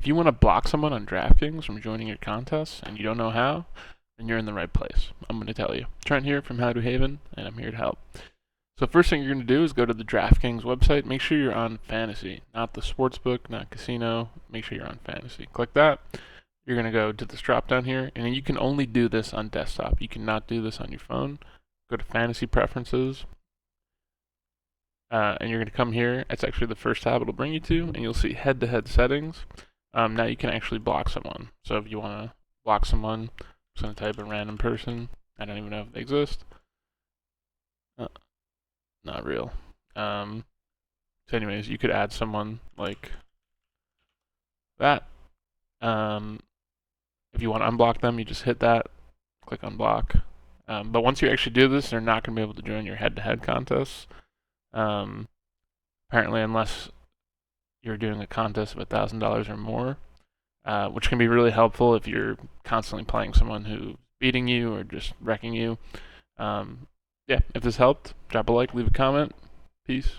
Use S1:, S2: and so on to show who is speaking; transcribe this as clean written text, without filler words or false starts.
S1: If you want to block someone on Draftkings from joining your contests and you don't know how, then you're in the right place. I'm going to tell you. Trent here from How to Haven, and I'm here to help. So first thing you're going to do is go to the Draftkings website. Make sure you're on Fantasy, not the Sportsbook, not Casino. Make sure you're on Fantasy. Click that. You're going to go to this drop down here, and you can only do this on desktop. You cannot do this on your phone. Go to Fantasy Preferences, and you're going to come here. It's actually the first tab it'll bring you to, and you'll see head-to-head settings. Now you can actually block someone. So if you want to block someone, I'm just going to type a random person. I don't even know if they exist. Not real. So anyways, you could add someone like that. If you want to unblock them, you just hit that, click unblock. But once you actually do this, they're not going to be able to join your head-to-head contests. Apparently, unless you're doing a contest of $1,000 or more, which can be really helpful if you're constantly playing someone who's beating you or just wrecking you. Yeah, if this helped, drop a like, leave a comment. Peace.